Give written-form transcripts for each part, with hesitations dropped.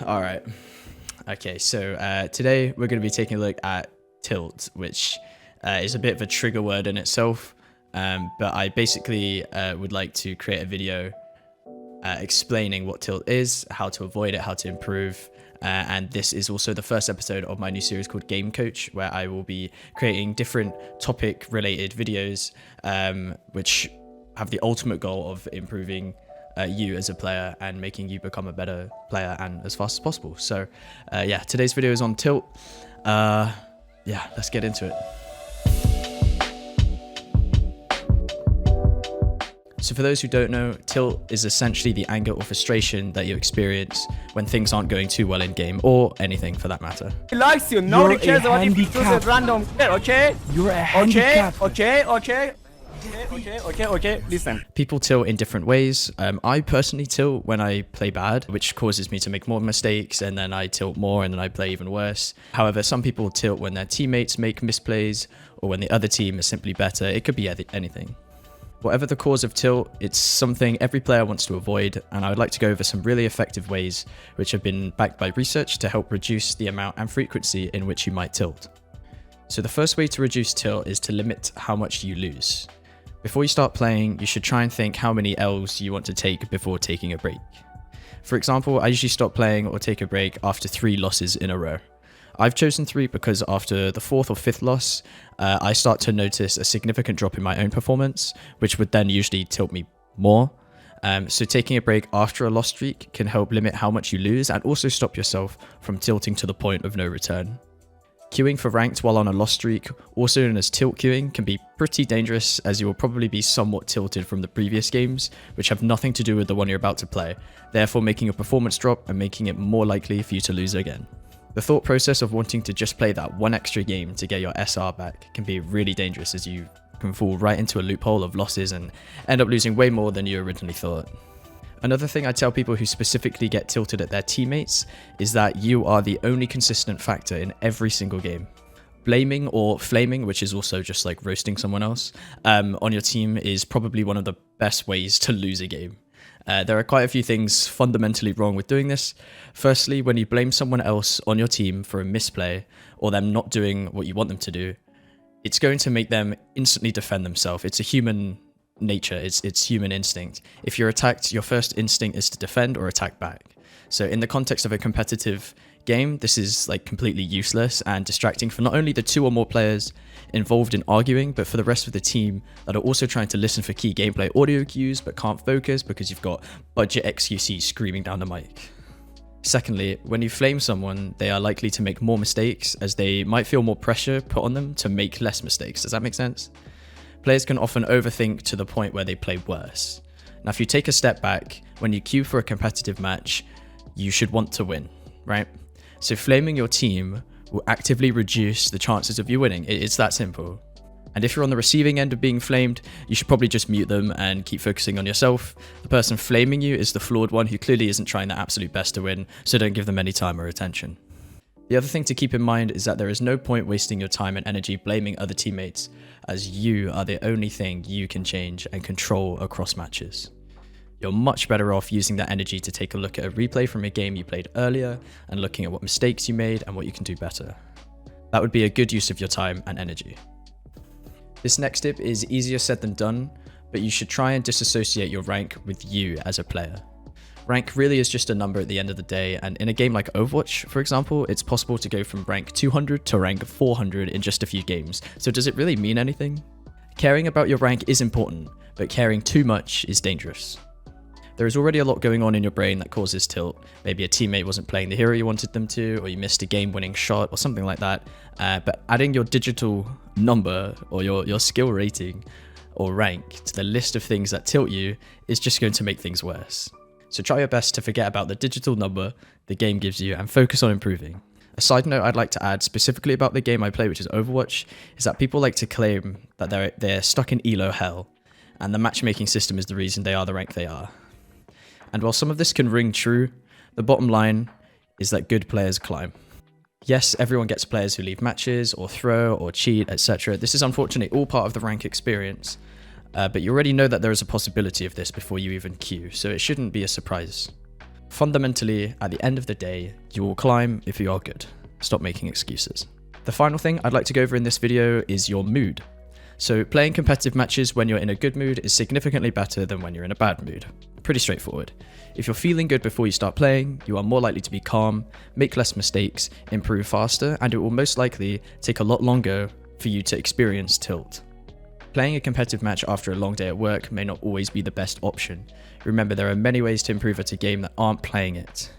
All right. Okay, so today we're going to be taking a look at tilt, which is a bit of a trigger word in itself. But I basically would like to create a video explaining what tilt is, how to avoid it, how to improve. And this is also the first episode of my new series called Game Coach, where I will be creating different topic related videos, which have the ultimate goal of improving you as a player and making you become a better player and as fast as possible. So yeah, today's video is on tilt. Yeah, let's get into it. So for those who don't know, tilt is essentially the anger or frustration that you experience when things aren't going too well in game, or anything for that matter. He likes you. Nobody cares about if you choose a random kid, okay? You're a handicap. Okay. Listen. People tilt in different ways. I personally tilt when I play bad, which causes me to make more mistakes, and then I tilt more and then I play even worse. However, some people tilt when their teammates make misplays or when the other team is simply better. It could be anything. Whatever the cause of tilt, it's something every player wants to avoid, and I would like to go over some really effective ways which have been backed by research to help reduce the amount and frequency in which you might tilt. So the first way to reduce tilt is to limit how much you lose. Before you start playing, you should try and think how many L's you want to take before taking a break. For example, I usually stop playing or take a break after 3 losses in a row. I've chosen 3 because after the 4th or 5th loss, I start to notice a significant drop in my own performance, which would then usually tilt me more. So taking a break after a loss streak can help limit how much you lose and also stop yourself from tilting to the point of no return. Queuing for ranked while on a loss streak, also known as tilt queuing, can be pretty dangerous, as you will probably be somewhat tilted from the previous games, which have nothing to do with the one you're about to play, therefore making your performance drop and making it more likely for you to lose again. The thought process of wanting to just play that one extra game to get your SR back can be really dangerous, as you can fall right into a loophole of losses and end up losing way more than you originally thought. Another thing I tell people who specifically get tilted at their teammates is that you are the only consistent factor in every single game. Blaming or flaming, which is also just like roasting someone else, on your team is probably one of the best ways to lose a game. There are quite a few things fundamentally wrong with doing this. Firstly, when you blame someone else on your team for a misplay or them not doing what you want them to do, it's going to make them instantly defend themselves. It's a human nature, it's human instinct. If you're attacked, your first instinct is to defend or attack back. So in the context of a competitive game, this is like completely useless and distracting for not only the 2 or more players involved in arguing, but for the rest of the team that are also trying to listen for key gameplay audio cues but can't focus because you've got budget XQC screaming down the mic. Secondly, when you flame someone, they are likely to make more mistakes, as they might feel more pressure put on them to make less mistakes. Does that make sense? Players can often overthink to the point where they play worse. Now, if you take a step back, when you queue for a competitive match, you should want to win, right? So flaming your team will actively reduce the chances of you winning. It's that simple. And if you're on the receiving end of being flamed, you should probably just mute them and keep focusing on yourself. The person flaming you is the flawed one who clearly isn't trying their absolute best to win, so don't give them any time or attention. The other thing to keep in mind is that there is no point wasting your time and energy blaming other teammates, as you are the only thing you can change and control across matches. You're much better off using that energy to take a look at a replay from a game you played earlier and looking at what mistakes you made and what you can do better. That would be a good use of your time and energy. This next tip is easier said than done, but you should try and disassociate your rank with you as a player. Rank really is just a number at the end of the day, and in a game like Overwatch, for example, it's possible to go from rank 200 to rank 400 in just a few games. So does it really mean anything? Caring about your rank is important, but caring too much is dangerous. There is already a lot going on in your brain that causes tilt. Maybe a teammate wasn't playing the hero you wanted them to, or you missed a game-winning shot, or something like that. But adding your digital number, or your skill rating, or rank to the list of things that tilt you is just going to make things worse. So try your best to forget about the digital number the game gives you and focus on improving. A side note I'd like to add specifically about the game I play, which is Overwatch, is that people like to claim that they're stuck in elo hell, and the matchmaking system is the reason they are the rank they are. And while some of this can ring true, the bottom line is that good players climb. Yes, everyone gets players who leave matches, or throw, or cheat, etc. This is unfortunately all part of the rank experience. But you already know that there is a possibility of this before you even queue, so it shouldn't be a surprise. Fundamentally, at the end of the day, you will climb if you are good. Stop making excuses. The final thing I'd like to go over in this video is your mood. So playing competitive matches when you're in a good mood is significantly better than when you're in a bad mood. Pretty straightforward. If you're feeling good before you start playing, you are more likely to be calm, make less mistakes, improve faster, and it will most likely take a lot longer for you to experience tilt. Playing a competitive match after a long day at work may not always be the best option. Remember, there are many ways to improve at a game that aren't playing it.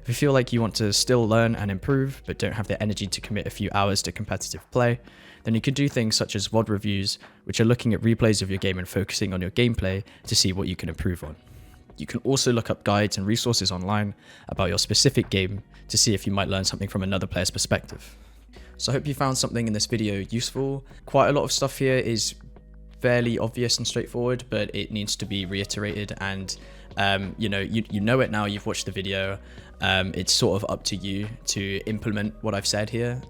If you feel like you want to still learn and improve, but don't have the energy to commit a few hours to competitive play, then you can do things such as VOD reviews, which are looking at replays of your game and focusing on your gameplay to see what you can improve on. You can also look up guides and resources online about your specific game to see if you might learn something from another player's perspective. So I hope you found something in this video useful. Quite a lot of stuff here is fairly obvious and straightforward, but it needs to be reiterated, and you know it now. You've watched the video. It's sort of up to you to implement what I've said here.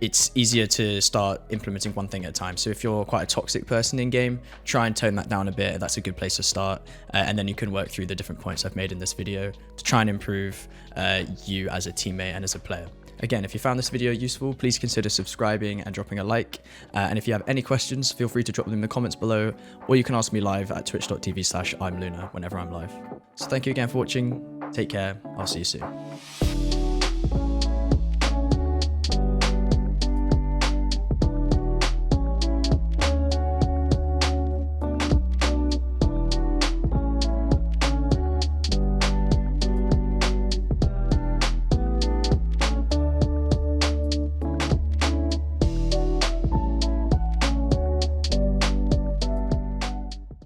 It's easier to start implementing one thing at a time. So if you're quite a toxic person in game, try and tone that down a bit. That's a good place to start, and then you can work through the different points I've made in this video to try and improve you as a teammate and as a player. Again, if you found this video useful, please consider subscribing and dropping a like. And if you have any questions, feel free to drop them in the comments below, or you can ask me live at twitch.tv/I'mLunar whenever I'm live. So thank you again for watching. Take care. I'll see you soon.